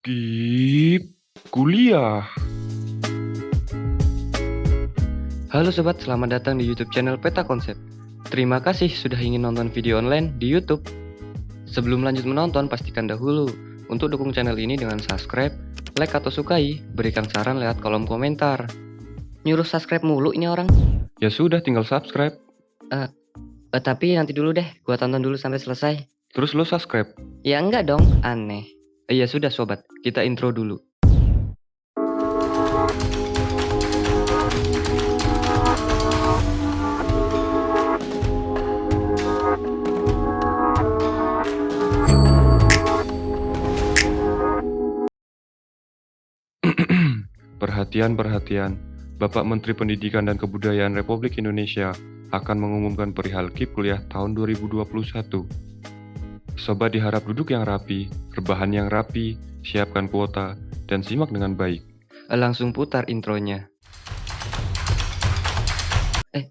Kip Kuliah. Halo sobat, selamat datang di YouTube channel Peta Konsep. Terima kasih sudah ingin nonton video online di YouTube. Sebelum lanjut menonton, pastikan dahulu untuk dukung channel ini dengan subscribe, like atau sukai, berikan saran lewat kolom komentar. Nyuruh subscribe mulu ini orang. Ya sudah, tinggal subscribe. Tapi nanti dulu deh, gua tonton dulu sampai selesai. Terus lo subscribe. Ya enggak dong, aneh. Ya sudah sobat, kita intro dulu. Perhatian. Bapak Menteri Pendidikan dan Kebudayaan Republik Indonesia akan mengumumkan perihal KIP Kuliah tahun 2021. Sobat diharap duduk yang rapi, rebahan yang rapi, siapkan kuota, dan simak dengan baik. Langsung putar intronya.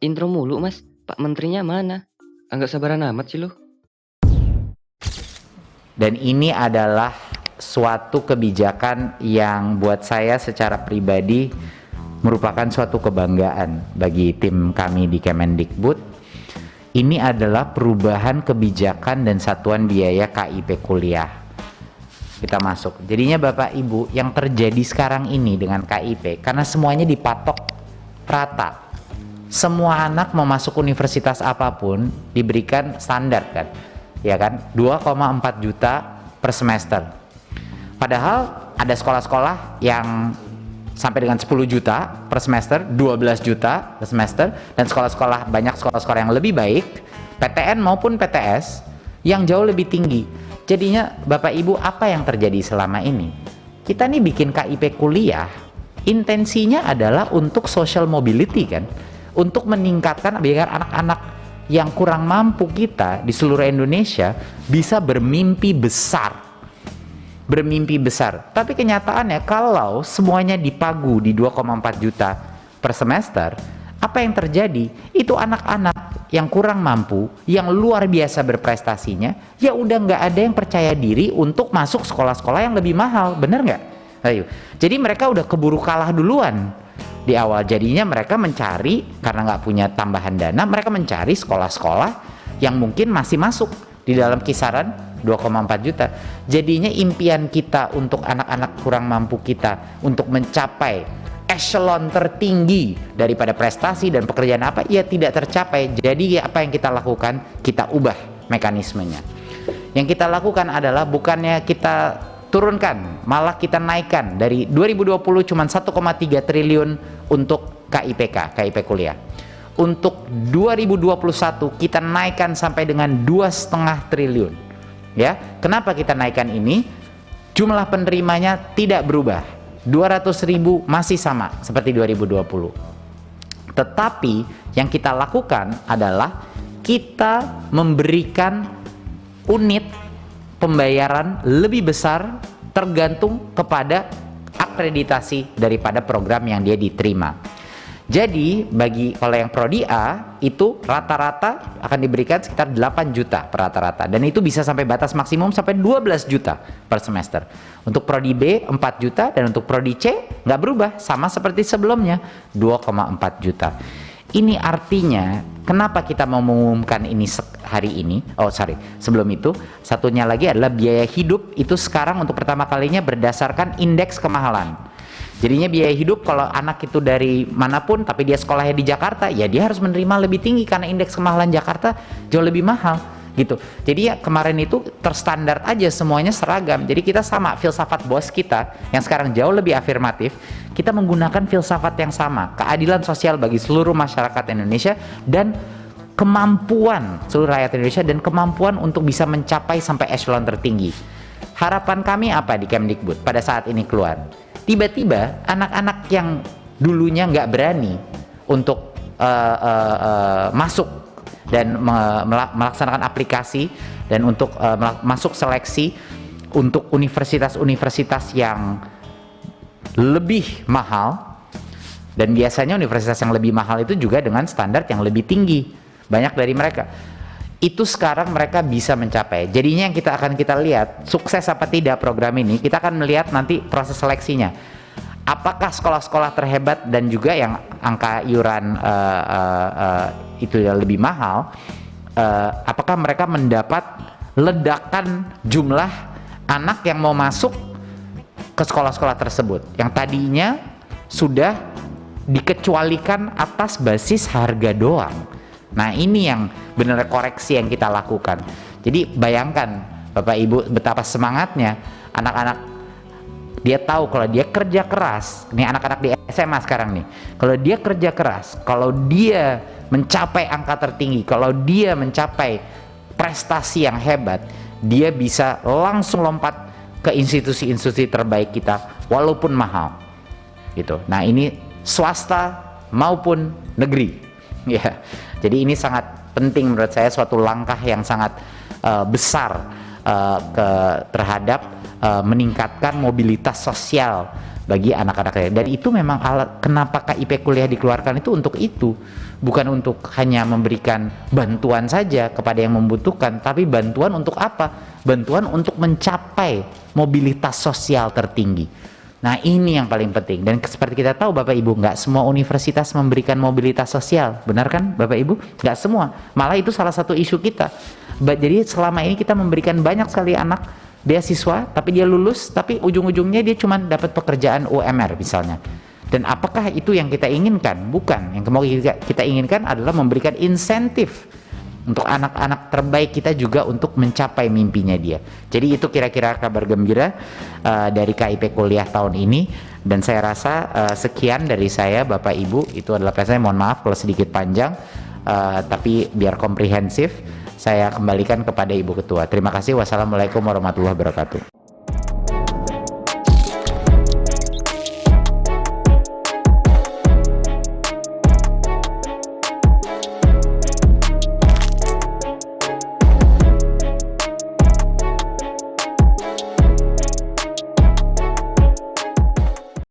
Intro mulu mas, Pak Menterinya mana? Enggak sabaran amat sih lo. Dan ini adalah suatu kebijakan yang buat saya secara pribadi merupakan suatu kebanggaan bagi tim kami di Kemendikbud. Ini adalah perubahan kebijakan dan satuan biaya KIP kuliah. Kita masuk. Jadinya Bapak Ibu, yang terjadi sekarang ini dengan KIP, karena semuanya dipatok rata. Semua anak mau masuk universitas apapun diberikan standar kan, ya kan, 2,4 juta per semester. Padahal ada sekolah-sekolah yang sampai dengan 10 juta per semester, 12 juta per semester, dan banyak sekolah-sekolah yang lebih baik, PTN maupun PTS, yang jauh lebih tinggi. Jadinya Bapak Ibu, apa yang terjadi selama ini? Kita nih bikin KIP kuliah, intensinya adalah untuk social mobility kan, untuk meningkatkan biar anak-anak yang kurang mampu kita di seluruh Indonesia bisa bermimpi besar. Tapi kenyataannya kalau semuanya dipagu di 2,4 juta per semester, apa yang terjadi? Itu anak-anak yang kurang mampu, yang luar biasa berprestasinya, ya udah nggak ada yang percaya diri untuk masuk sekolah-sekolah yang lebih mahal, bener nggak? Ayo, jadi mereka udah keburu kalah duluan di awal. Jadinya mereka mencari, karena nggak punya tambahan dana, mereka mencari sekolah-sekolah yang mungkin masih masuk di dalam kisaran 2,4 juta. Jadinya impian kita untuk anak-anak kurang mampu kita untuk mencapai echelon tertinggi daripada prestasi dan pekerjaan apa, ya tidak tercapai. Jadi apa yang kita lakukan? Kita ubah mekanismenya. Yang kita lakukan adalah bukannya kita turunkan, malah kita naikkan dari 2020 cuma 1,3 triliun untuk KIP kuliah. Untuk 2021 kita naikkan sampai dengan 2,5 triliun. Ya, kenapa kita naikkan ini? Jumlah penerimanya tidak berubah, 200.000 masih sama seperti 2020. Tetapi yang kita lakukan adalah kita memberikan unit pembayaran lebih besar tergantung kepada akreditasi daripada program yang dia diterima. Jadi bagi kalau yang Prodi A itu rata-rata akan diberikan sekitar 8 juta per rata-rata, dan itu bisa sampai batas maksimum sampai 12 juta per semester. Untuk Prodi B 4 juta, dan untuk Prodi C nggak berubah, sama seperti sebelumnya 2,4 juta. Ini artinya kenapa kita mau mengumumkan ini hari ini? Sebelum itu satunya lagi adalah biaya hidup itu sekarang untuk pertama kalinya berdasarkan indeks kemahalan. Jadinya biaya hidup kalau anak itu dari manapun tapi dia sekolahnya di Jakarta, ya dia harus menerima lebih tinggi karena indeks kemahalan Jakarta jauh lebih mahal gitu. Jadi ya kemarin itu terstandar aja, semuanya seragam. Jadi kita sama, filsafat bos kita yang sekarang jauh lebih afirmatif, kita menggunakan filsafat yang sama, keadilan sosial bagi seluruh masyarakat Indonesia dan kemampuan seluruh rakyat Indonesia dan kemampuan untuk bisa mencapai sampai echelon tertinggi. Harapan kami apa di Kemdikbud pada saat ini keluar? Tiba-tiba anak-anak yang dulunya nggak berani untuk masuk dan melaksanakan aplikasi dan untuk masuk seleksi untuk universitas-universitas yang lebih mahal, dan biasanya universitas yang lebih mahal itu juga dengan standar yang lebih tinggi. Banyak dari mereka itu sekarang mereka bisa mencapai. Jadinya yang kita lihat sukses apa tidak program ini, kita akan melihat nanti proses seleksinya. Apakah sekolah-sekolah terhebat dan juga yang angka iuran itu lebih mahal, apakah mereka mendapat ledakan jumlah anak yang mau masuk ke sekolah-sekolah tersebut yang tadinya sudah dikecualikan atas basis harga doang. Nah, ini yang benar koreksi yang kita lakukan. Jadi bayangkan Bapak Ibu betapa semangatnya anak-anak, dia tahu kalau dia kerja keras, ini anak-anak di SMA sekarang nih, kalau dia kerja keras, kalau dia mencapai angka tertinggi, kalau dia mencapai prestasi yang hebat, dia bisa langsung lompat ke institusi-institusi terbaik kita walaupun mahal gitu. Nah, ini swasta maupun negeri ya. Jadi ini sangat penting menurut saya, suatu langkah yang sangat besar terhadap meningkatkan mobilitas sosial bagi anak-anak. Dan itu memang kenapa KIP kuliah dikeluarkan itu, bukan untuk hanya memberikan bantuan saja kepada yang membutuhkan, tapi bantuan untuk apa? Bantuan untuk mencapai mobilitas sosial tertinggi. Nah, ini yang paling penting. Dan seperti kita tahu Bapak Ibu, nggak semua universitas memberikan mobilitas sosial, benar kan Bapak Ibu? Nggak semua, malah itu salah satu isu kita. Jadi selama ini kita memberikan banyak sekali anak beasiswa, tapi dia lulus, tapi ujung-ujungnya dia cuma dapat pekerjaan UMR misalnya. Dan apakah itu yang kita inginkan? Bukan. Yang mau kita inginkan adalah memberikan insentif untuk anak-anak terbaik kita juga untuk mencapai mimpinya dia. Jadi itu kira-kira kabar gembira dari KIP kuliah tahun ini. Dan saya rasa sekian dari saya Bapak Ibu. Itu adalah saya, mohon maaf kalau sedikit panjang, tapi biar komprehensif saya kembalikan kepada Ibu Ketua. Terima kasih. Wassalamualaikum warahmatullahi wabarakatuh.